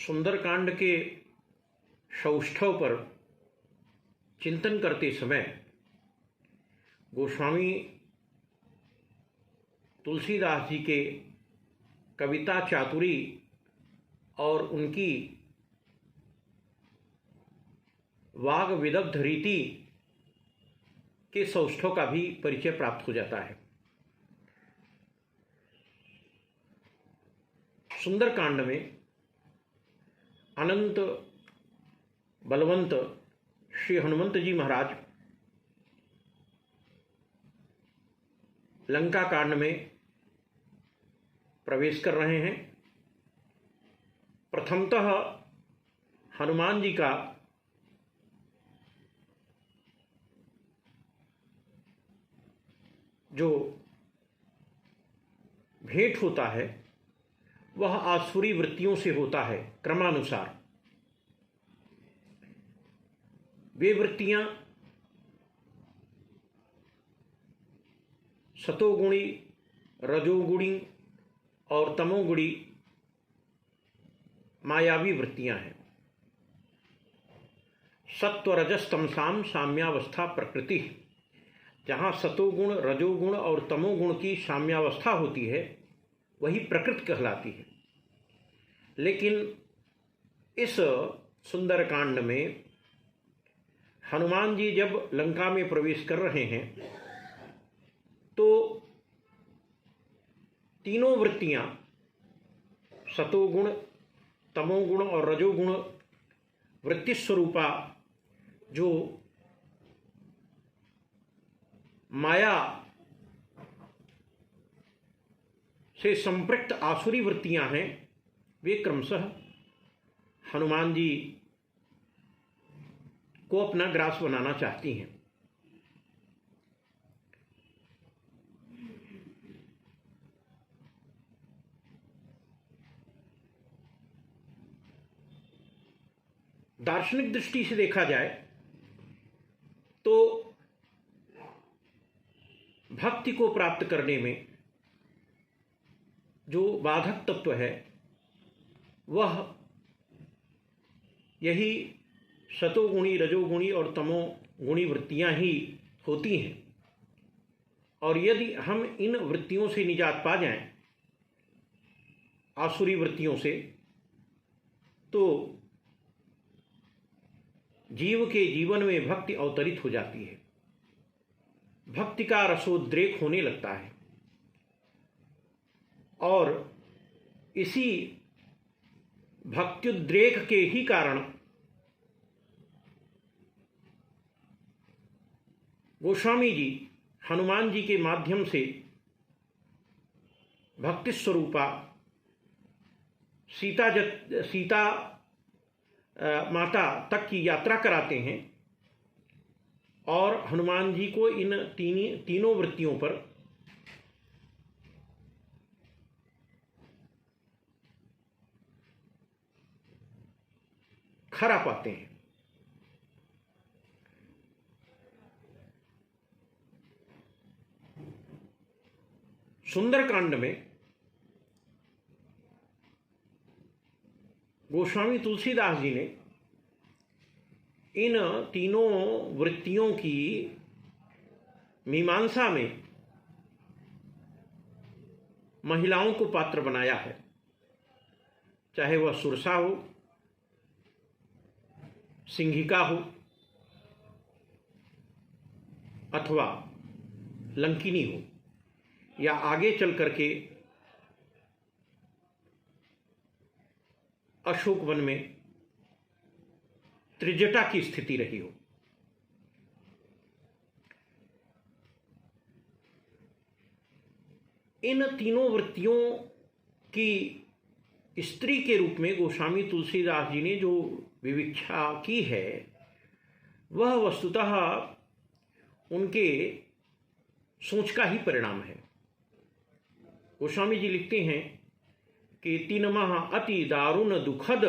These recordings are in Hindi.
सुंदरकांड के सौष्ठव पर चिंतन करते समय गोस्वामी तुलसीदास जी के कविता चातुरी और उनकी वाग विदग्ध रीति के सौष्ठव का भी परिचय प्राप्त हो जाता है। सुंदरकांड में अनंत बलवंत श्री हनुमंत जी महाराज लंका कांड में प्रवेश कर रहे हैं। प्रथमतः हनुमान जी का जो भेंट होता है वह आसुरी वृत्तियों से होता है। क्रमानुसार वे वृत्तियां सतोगुणी, रजोगुणी और तमोगुणी मायावी वृत्तियां हैं। सत्व रजस तमसाम साम्यावस्था प्रकृति, जहाँ सतोगुण, रजोगुण और तमोगुण की साम्यावस्था होती है वही प्रकृति कहलाती है। लेकिन इस सुंदरकांड में हनुमान जी जब लंका में प्रवेश कर रहे हैं तो तीनों वृत्तियां सतोगुण, तमोगुण और रजोगुण वृत्ति स्वरूपा जो माया से संपृक्त आसुरी वृत्तियां हैं, वे क्रमशः हनुमान जी को अपना ग्रास बनाना चाहती हैं। दार्शनिक दृष्टि से देखा जाए तो भक्ति को प्राप्त करने में जो बाधक तत्व है वह यही सतोगुणी, रजोगुणी और तमोगुणी वृत्तियां ही होती हैं। और यदि हम इन वृत्तियों से निजात पा जाएं, आसुरी वृत्तियों से, तो जीव के जीवन में भक्ति अवतरित हो जाती है। भक्ति का रसोद्रेक होने लगता है और इसी भक्त्युद्रेक के ही कारण गोस्वामी जी हनुमान जी के माध्यम से भक्ति स्वरूपा सीता माता तक की यात्रा कराते हैं और हनुमान जी को इन तीनों वृत्तियों पर खरा पाते हैं। सुंदरकांड में गोस्वामी तुलसीदास जी ने इन तीनों वृत्तियों की मीमांसा में महिलाओं को पात्र बनाया है, चाहे वह सुरसा हो, सिंहिका हो अथवा लंकिनी हो, या आगे चल करके अशोक वन में त्रिजटा की स्थिति रही हो। इन तीनों वृत्तियों की स्त्री के रूप में गोस्वामी तुलसीदास जी ने जो विविक्षा की है वह वस्तुतः उनके सोच का ही परिणाम है। गोस्वामी जी लिखते हैं कि तीनमः अति दारुण दुखद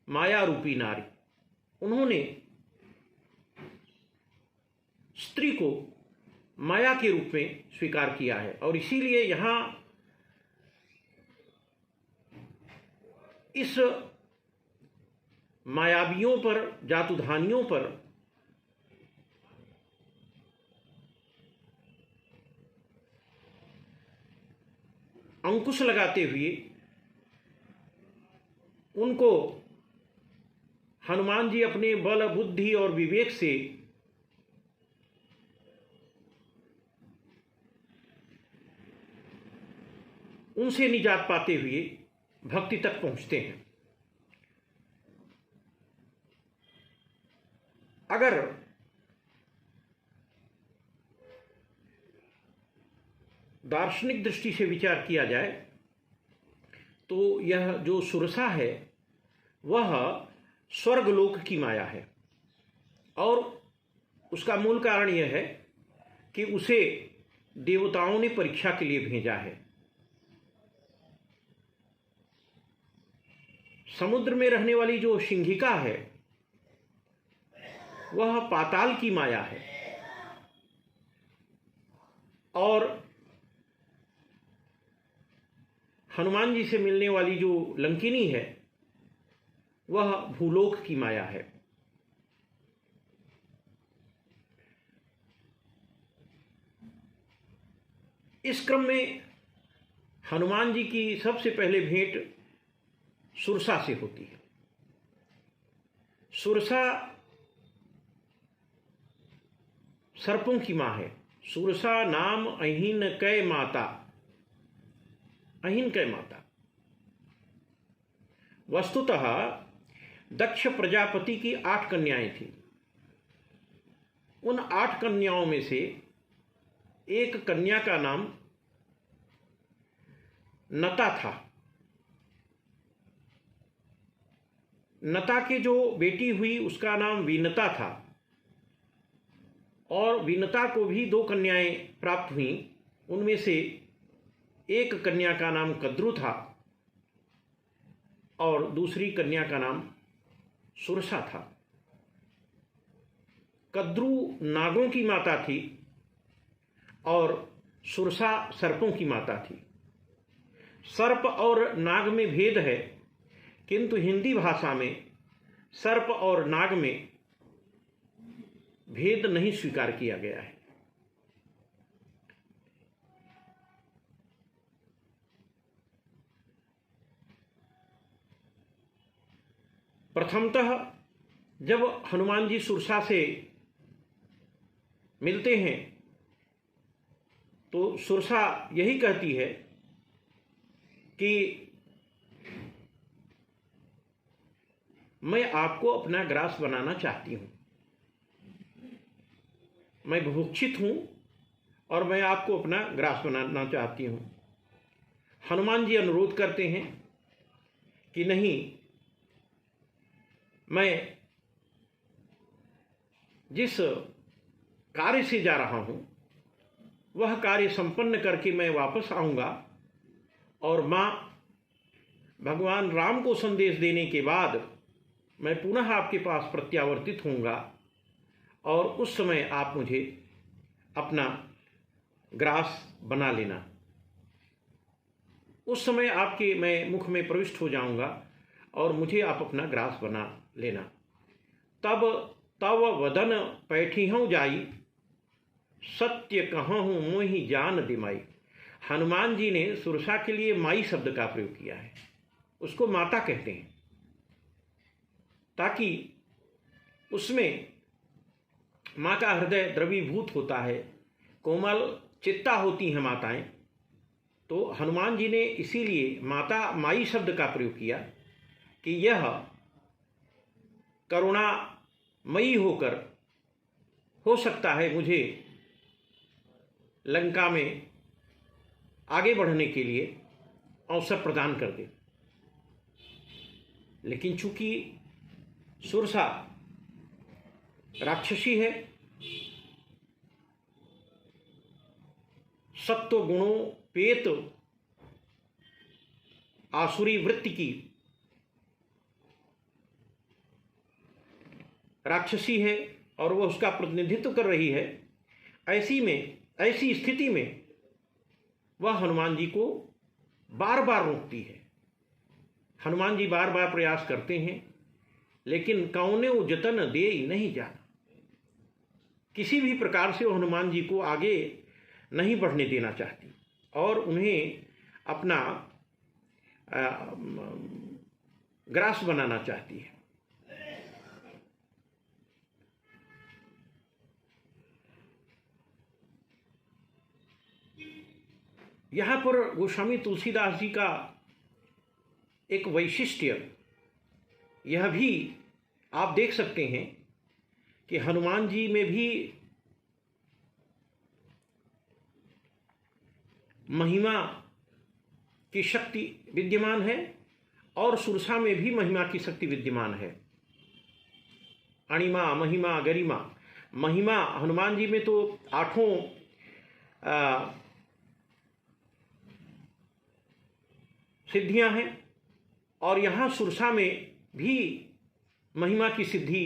माया रूपी नारी, उन्होंने स्त्री को माया के रूप में स्वीकार किया है और इसीलिए यहाँ इस मायावियों पर, जादूधानियों पर अंकुश लगाते हुए उनको हनुमान जी अपने बल, बुद्धि और विवेक से उनसे निजात पाते हुए भक्ति तक पहुंचते हैं। अगर दार्शनिक दृष्टि से विचार किया जाए तो यह जो सुरसा है वह स्वर्गलोक की माया है, और उसका मूल कारण यह है कि उसे देवताओं ने परीक्षा के लिए भेजा है। समुद्र में रहने वाली जो सिंहिका है वह पाताल की माया है, और हनुमान जी से मिलने वाली जो लंकिनी है वह भूलोक की माया है। इस क्रम में हनुमान जी की सबसे पहले भेंट सुरसा से होती है। सुरसा सर्पों की मां है। सुरसा नाम अहिन कै माता, अहिन कै माता। वस्तुतः दक्ष प्रजापति की 8 कन्याएं थीं। उन 8 कन्याओं में से एक कन्या का नाम नता था। नता के जो बेटी हुई उसका नाम वीनता था, और वीनता को भी 2 कन्याएं प्राप्त हुईं। उनमें से एक कन्या का नाम कद्रु था और दूसरी कन्या का नाम सुरसा था। कद्रु नागों की माता थी और सुरसा सर्पों की माता थी। सर्प और नाग में भेद है, किंतु हिंदी भाषा में सर्प और नाग में भेद नहीं स्वीकार किया गया है। प्रथमतः जब हनुमान जी सुरसा से मिलते हैं तो सुरसा यही कहती है कि मैं आपको अपना ग्रास बनाना चाहती हूं, मैं बुभुक्षित हूं और मैं आपको अपना ग्रास बनाना चाहती हूं। हनुमान जी अनुरोध करते हैं कि नहीं, मैं जिस कार्य से जा रहा हूं वह कार्य संपन्न करके मैं वापस आऊंगा, और मां भगवान राम को संदेश देने के बाद मैं पुनः आपके पास प्रत्यावर्तित होऊंगा, और उस समय आप मुझे अपना ग्रास बना लेना। उस समय आपके मैं मुख में प्रविष्ट हो जाऊंगा और मुझे आप अपना ग्रास बना लेना। तब वदन पैठिहूँ जाई, सत्य कहूँ मोहि जान दिमाई। हनुमान जी ने सुरसा के लिए माई शब्द का प्रयोग किया है, उसको माता कहते हैं, ताकि उसमें माँ का हृदय द्रवीभूत होता है, कोमल चित्ता होती हैं माताएं। तो हनुमान जी ने इसीलिए माता, माई शब्द का प्रयोग किया कि यह करुणामयी होकर हो सकता है मुझे लंका में आगे बढ़ने के लिए अवसर प्रदान कर दे। लेकिन चूंकि सुरसा राक्षसी है, सत्व गुणों पेत आसुरी वृत्ति की राक्षसी है और वह उसका प्रतिनिधित्व कर रही है, ऐसी स्थिति में वह हनुमान जी को बार बार रोकती है। हनुमान जी बार बार प्रयास करते हैं लेकिन कौने जतन दे नहीं जाना। किसी भी प्रकार से वो हनुमान जी को आगे नहीं बढ़ने देना चाहती और उन्हें अपना ग्रास बनाना चाहती है। यहाँ पर गोस्वामी तुलसीदास जी का एक वैशिष्ट्य यह भी आप देख सकते हैं कि हनुमान जी में भी महिमा की शक्ति विद्यमान है और सुरसा में भी महिमा की शक्ति विद्यमान है। अणिमा, महिमा, गरिमा। महिमा हनुमान जी में तो 8 सिद्धियां हैं और यहाँ सुरसा में भी महिमा की सिद्धि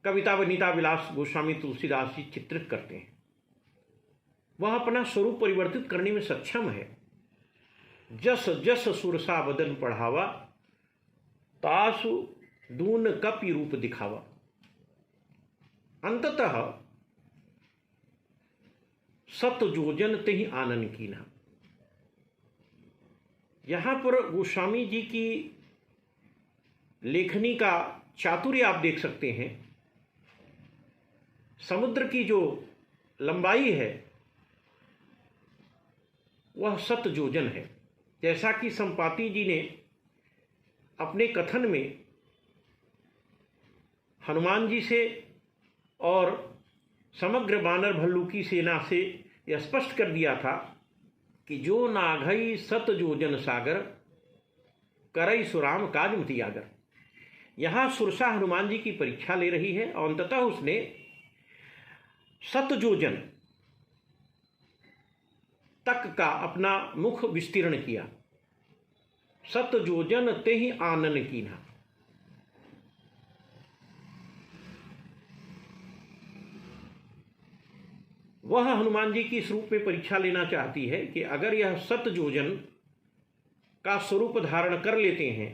कविता वनिता विलास गोस्वामी तुलसीदास जी चित्रित करते हैं। वह अपना स्वरूप परिवर्तित करने में सक्षम है। जस जस सुरसा बदन पढ़ावा, तासु दून कपि रूप दिखावा। अंततः सत जोजन तेहि आनन कीन्हा। यहाँ पर गोस्वामी जी की लेखनी का चातुर्य आप देख सकते हैं। समुद्र की जो लंबाई है वह 7 योजन है। जैसा कि संपाति जी ने अपने कथन में हनुमान जी से और समग्र बानर भल्लू की सेना से यह स्पष्ट कर दिया था कि जो नाघई 7 योजन सागर, करई सुराम काज मतियागर। यहाँ सुरसा हनुमान जी की परीक्षा ले रही है और अंततः उसने 7 योजन तक का अपना मुख विस्तीर्ण किया। 7 योजन तेहि आनन कीन्हा। वह हनुमान जी की इस रूप में परीक्षा लेना चाहती है कि अगर यह 7 योजन का स्वरूप धारण कर लेते हैं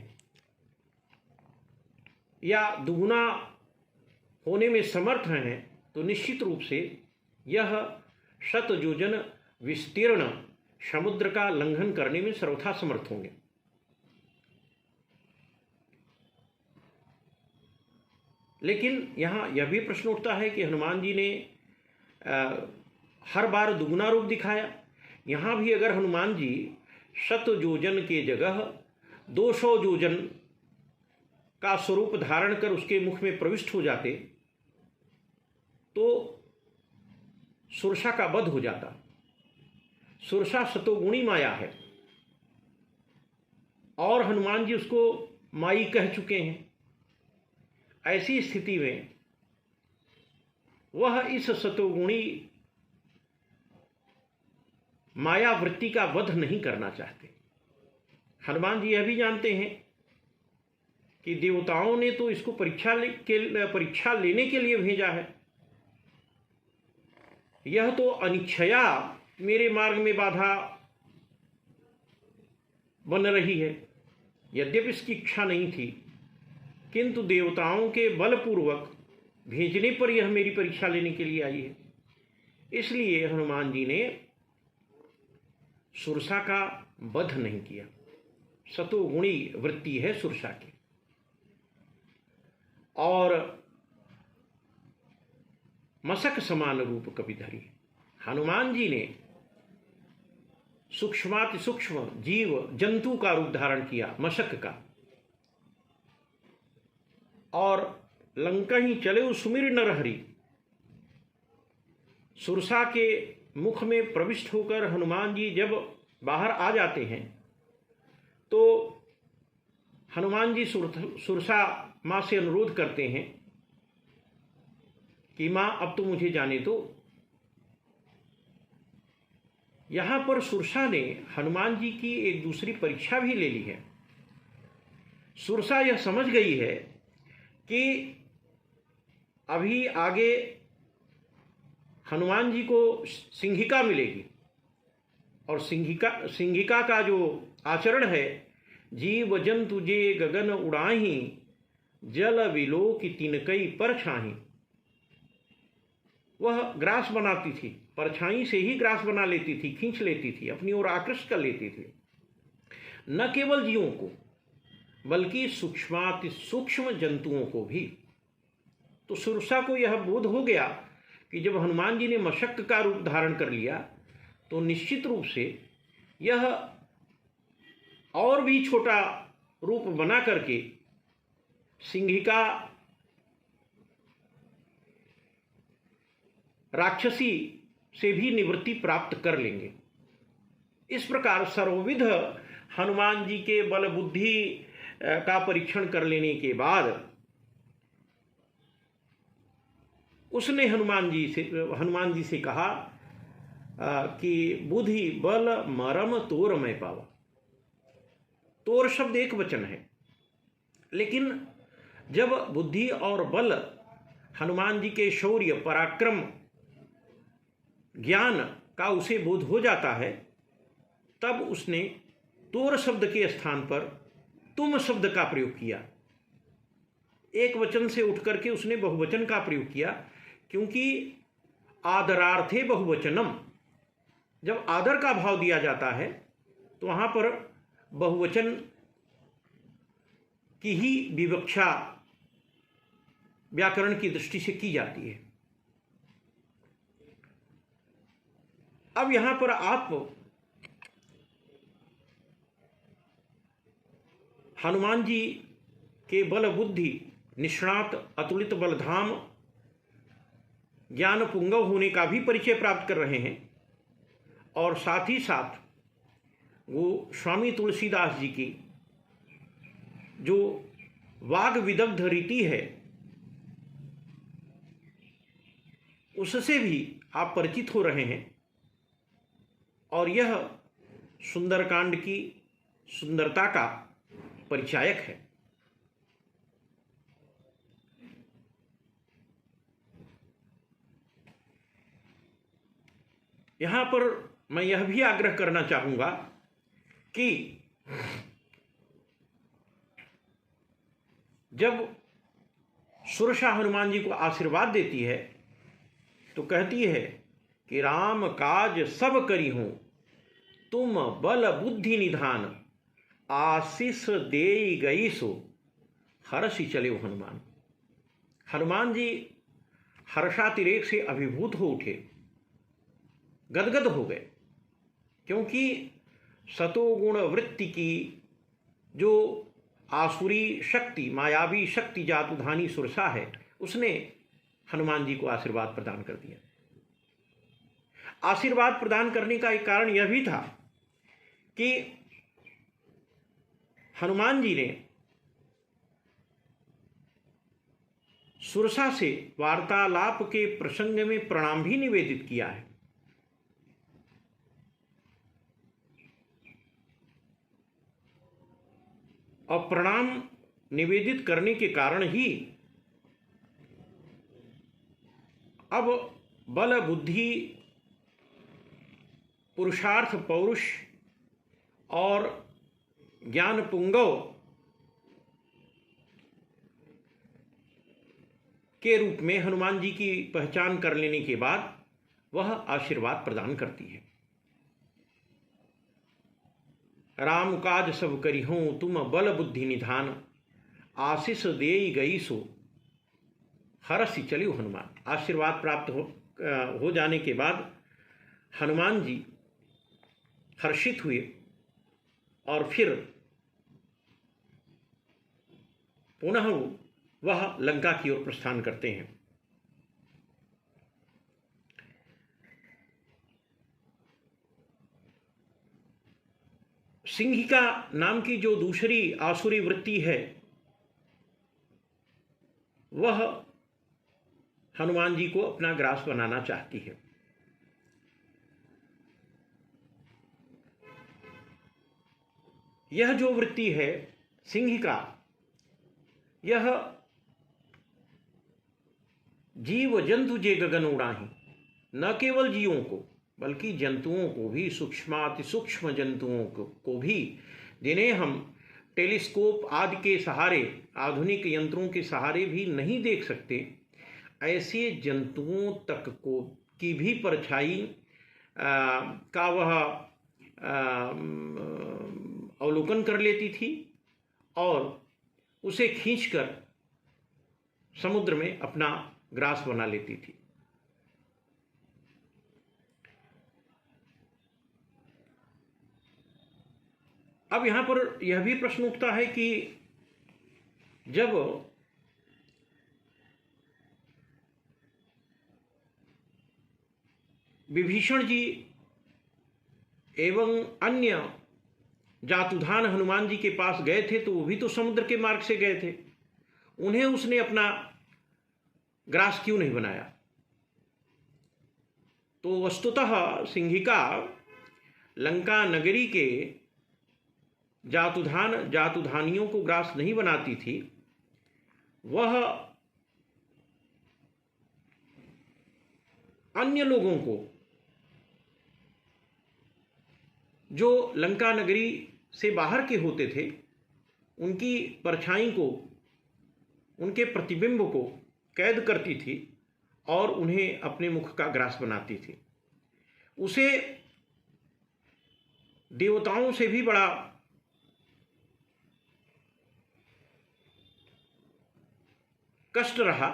या दुगुना होने में समर्थ हैं तो निश्चित रूप से यह 7 योजन विस्तीर्ण समुद्र का लंघन करने में सर्वथा समर्थ होंगे। लेकिन यहाँ यह भी प्रश्न उठता है कि हनुमान जी ने हर बार दुगुना रूप दिखाया। यहाँ भी अगर हनुमान जी 7 योजन के जगह 200 योजन का स्वरूप धारण कर उसके मुख में प्रविष्ट हो जाते तो सुरसा का वध हो जाता। सुरसा सतोगुणी माया है और हनुमान जी उसको माई कह चुके हैं। ऐसी स्थिति में वह इस सतोगुणी माया वृत्ति का वध नहीं करना चाहते। हनुमान जी यह भी जानते हैं कि देवताओं ने तो इसको परीक्षा लेने के लिए भेजा है। यह तो अनिच्छया मेरे मार्ग में बाधा बन रही है। यद्यपि इसकी इच्छा नहीं थी किंतु देवताओं के बलपूर्वक भेजने पर यह मेरी परीक्षा लेने के लिए आई है। इसलिए हनुमान जी ने सुरसा का वध नहीं किया। सतोगुणी वृत्ति है सुरसा की। और मशक समान रूप कपिधरी, हनुमान जी ने सूक्ष्माति सूक्ष्म जीव जंतु का रूप धारण किया, मशक का। और लंका ही चले सुमिर नरहरि, सुरसा के मुख में प्रविष्ट होकर हनुमान जी जब बाहर आ जाते हैं तो हनुमान जी सुरसा माँ से अनुरोध करते हैं कि माँ अब तो मुझे जाने दो। यहाँ पर सुरसा ने हनुमान जी की एक दूसरी परीक्षा भी ले ली है। सुरसा यह समझ गई है कि अभी आगे हनुमान जी को सिंहिका मिलेगी और सिंहिका का जो आचरण है जीव जंतु जे गगन उड़ाही, जल विलो की तिनकई परछाही। वह ग्रास बनाती थी, परछाई से ही ग्रास बना लेती थी, खींच लेती थी, अपनी ओर आकृष्ट कर लेती थी। न केवल जीवों को बल्कि सूक्ष्माति सूक्ष्म जंतुओं को भी। तो सुरसा को यह बोध हो गया कि जब हनुमान जी ने मशक्क का रूप धारण कर लिया तो निश्चित रूप से यह और भी छोटा रूप बना करके सिंहिका राक्षसी से भी निवृत्ति प्राप्त कर लेंगे। इस प्रकार सर्वविध हनुमान जी के बल बुद्धि का परीक्षण कर लेने के बाद उसने हनुमान जी से कहा कि बुद्धि बल मरम तोर मैं पावा। तोर शब्द एक वचन है, लेकिन जब बुद्धि और बल हनुमान जी के शौर्य पराक्रम ज्ञान का उसे बोध हो जाता है, तब उसने तोर शब्द के स्थान पर तुम शब्द का प्रयोग किया। एक वचन से उठ करके उसने बहुवचन का प्रयोग किया, क्योंकि आदरार्थे बहुवचनम, जब आदर का भाव दिया जाता है तो वहाँ पर बहुवचन की ही विवक्षा व्याकरण की दृष्टि से की जाती है। अब यहाँ पर आप हनुमान जी के बल बुद्धि निष्णात अतुलित बलधाम ज्ञान पुंगव होने का भी परिचय प्राप्त कर रहे हैं, और साथ ही साथ वो स्वामी तुलसीदास जी की जो वाग विदग्ध रीति है उससे भी आप परिचित हो रहे हैं, और यह सुंदरकांड की सुंदरता का परिचायक है। यहां पर मैं यह भी आग्रह करना चाहूंगा कि जब सुरसा हनुमान जी को आशीर्वाद देती है तो कहती है कि राम काज सब करी हूं, तुम बल बुद्धि निधान, आशीष दे गई सो हर्षि चले हो हनुमान। हनुमान जी हर्षातिरेक से अभिभूत हो उठे, गदगद हो गए, क्योंकि सतोगुण वृत्ति की जो आसुरी शक्ति, मायावी शक्ति जादूधानी सुरसा है, उसने हनुमान जी को आशीर्वाद प्रदान कर दिया। आशीर्वाद प्रदान करने का एक कारण यह भी था कि हनुमान जी ने सुरसा से वार्तालाप के प्रसंग में प्रणाम भी निवेदित किया है। और प्रणाम निवेदित करने के कारण ही अब बल बुद्धि पुरुषार्थ पौरुष और ज्ञान पुंगव के रूप में हनुमान जी की पहचान कर लेने के बाद वह आशीर्वाद प्रदान करती है। राम काज सब करी हूं, तुम बल बुद्धि निधान, आशीष देई गई सो हरसि चलियो हनुमान। आशीर्वाद प्राप्त हो जाने के बाद हनुमान जी हर्षित हुए और फिर पुनः वह लंका की ओर प्रस्थान करते हैं। सिंहिका नाम की जो दूसरी आसुरी वृत्ति है वह हनुमान जी को अपना ग्रास बनाना चाहती है। यह जो वृत्ति है सिंहिका, यह जीव जंतु जे गगन उड़ाही, न केवल जीवों को बल्कि जंतुओं को भी, सूक्ष्माति सूक्ष्म जंतुओं को भी, जिन्हें हम टेलीस्कोप आदि के सहारे, आधुनिक यंत्रों के सहारे भी नहीं देख सकते, ऐसे जंतुओं तक को की भी परछाई का वह अवलोकन कर लेती थी और उसे खींचकर समुद्र में अपना ग्रास बना लेती थी। अब यहाँ पर यह भी प्रश्न उठता है कि जब विभीषण जी एवं अन्य जातुधान हनुमान जी के पास गए थे तो वो भी तो समुद्र के मार्ग से गए थे, उन्हें उसने अपना ग्रास क्यों नहीं बनाया? तो वस्तुतः सिंहिका लंका नगरी के जातुधानियों को ग्रास नहीं बनाती थी, वह अन्य लोगों को जो लंका नगरी से बाहर के होते थे उनकी परछाई को, उनके प्रतिबिंब को कैद करती थी और उन्हें अपने मुख का ग्रास बनाती थी। उसे देवताओं से भी बड़ा कष्ट रहा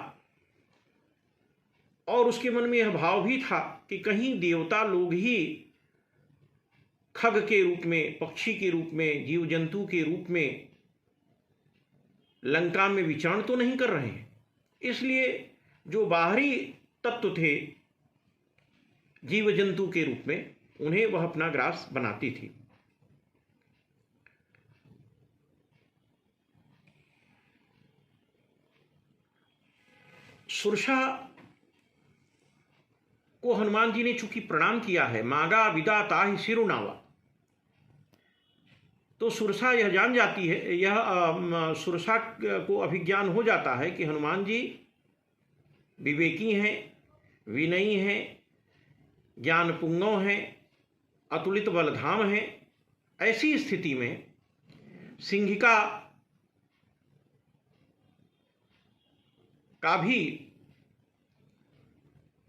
और उसके मन में यह भाव भी था कि कहीं देवता लोग ही खग के रूप में, पक्षी के रूप में, जीव जंतु के रूप में लंका में विचरण तो नहीं कर रहे हैं। इसलिए जो बाहरी तत्व थे जीव जंतु के रूप में, उन्हें वह अपना ग्रास बनाती थी। सुरसा को हनुमान जी ने चूंकि प्रणाम किया है, मागा विदा ताहि सिरुनावा, तो सुरसा यह जान जाती है, यह सुरसा को अभिज्ञान हो जाता है कि हनुमान जी विवेकी हैं, विनयी हैं, ज्ञान पुंगव हैं, अतुलित बलधाम हैं। ऐसी स्थिति में सिंहिका का भी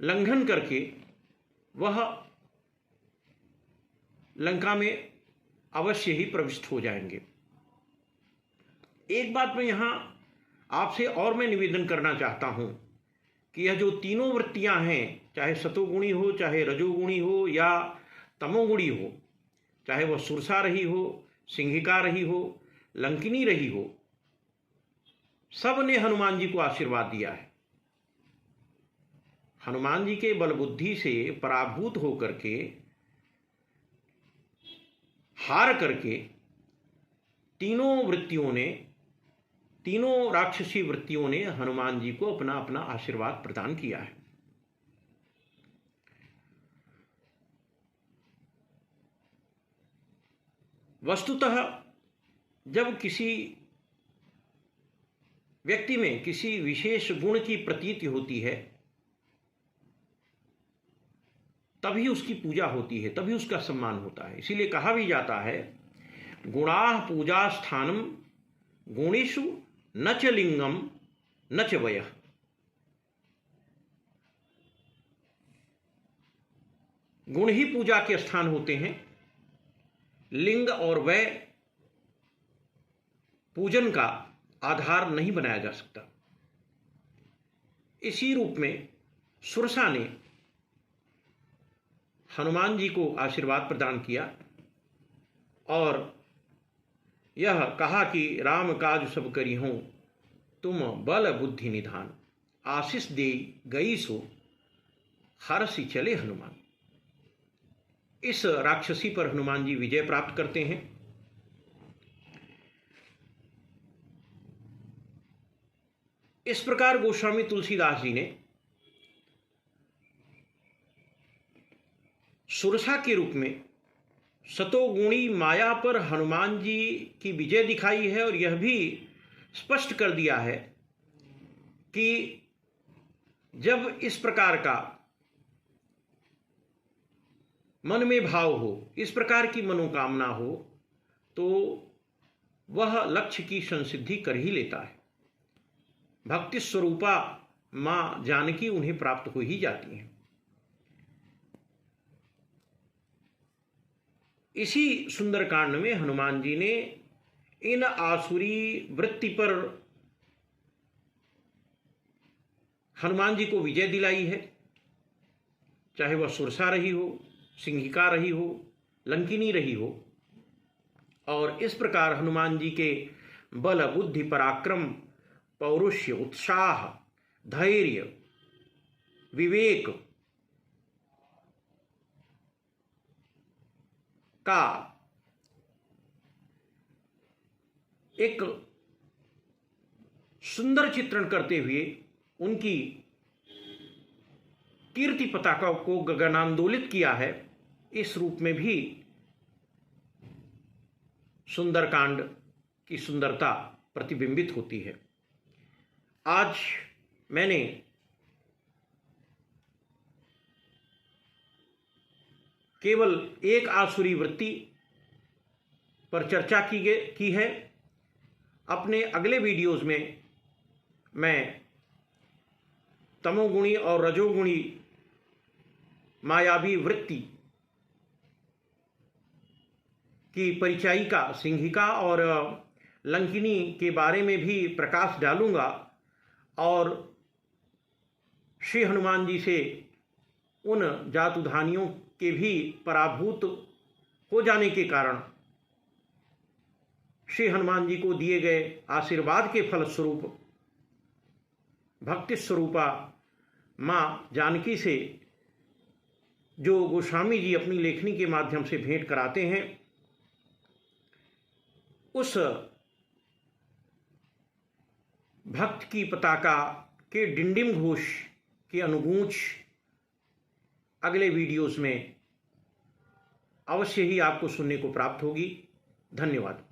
लंघन करके वह लंका में अवश्य ही प्रविष्ट हो जाएंगे। एक बात मैं यहां आपसे और मैं निवेदन करना चाहता हूं कि यह जो तीनों वृत्तियां हैं, चाहे सतोगुणी हो, चाहे रजोगुणी हो या तमोगुणी हो, चाहे वह सुरसा रही हो, सिंहिका रही हो, लंकिनी रही हो, सब ने हनुमान जी को आशीर्वाद दिया है। हनुमान जी के बल बुद्धि से पराभूत होकर के, हार करके तीनों वृत्तियों ने, तीनों राक्षसी वृत्तियों ने हनुमान जी को अपना अपना आशीर्वाद प्रदान किया है। वस्तुतः जब किसी व्यक्ति में किसी विशेष गुण की प्रतीति होती है तभी उसकी पूजा होती है, तभी उसका सम्मान होता है। इसीलिए कहा भी जाता है, गुणाः पूजा स्थानम गुणेषु न च लिंगम न च वयः। गुण ही पूजा के स्थान होते हैं, लिंग और वय पूजन का आधार नहीं बनाया जा सकता। इसी रूप में सुरसा ने हनुमान जी को आशीर्वाद प्रदान किया और यह कहा कि राम काज सब करी हों, तुम बल बुद्धि निधान, आशीष दे गई सो हर्षि चले हनुमान। इस राक्षसी पर हनुमान जी विजय प्राप्त करते हैं। इस प्रकार गोस्वामी तुलसीदास जी ने सुरसा के रूप में सतोगुणी माया पर हनुमान जी की विजय दिखाई है और यह भी स्पष्ट कर दिया है कि जब इस प्रकार का मन में भाव हो, इस प्रकार की मनोकामना हो, तो वह लक्ष्य की संसिद्धि कर ही लेता है। भक्ति स्वरूपा मां जानकी उन्हें प्राप्त हो ही जाती हैं। इसी सुंदरकांड में हनुमान जी ने इन आसुरी वृत्ति पर हनुमान जी को विजय दिलाई है, चाहे वह सुरसा रही हो, सिंहिका रही हो, लंकिनी रही हो। और इस प्रकार हनुमान जी के बल, बुद्धि, पराक्रम, पौरुष्य, उत्साह, धैर्य, विवेक का एक सुंदर चित्रण करते हुए उनकी कीर्ति पताका को गगनांदोलित किया है। इस रूप में भी सुंदरकांड की सुंदरता प्रतिबिंबित होती है। आज मैंने केवल एक आसुरी वृत्ति पर चर्चा की है। अपने अगले वीडियोज़ में मैं तमोगुणी और रजोगुणी मायावी वृत्ति की परिचायिका सिंहिका और लंकिनी के बारे में भी प्रकाश डालूंगा और श्री हनुमान जी से उन जातुधानियों के भी पराभूत हो जाने के कारण श्री हनुमान जी को दिए गए आशीर्वाद के फलस्वरूप भक्ति स्वरूपा मां जानकी से जो गोस्वामी जी अपनी लेखनी के माध्यम से भेंट कराते हैं, उस भक्त की पताका के डिंडिम घोष की अनुगूंज अगले वीडियोस में अवश्य ही आपको सुनने को प्राप्त होगी। धन्यवाद।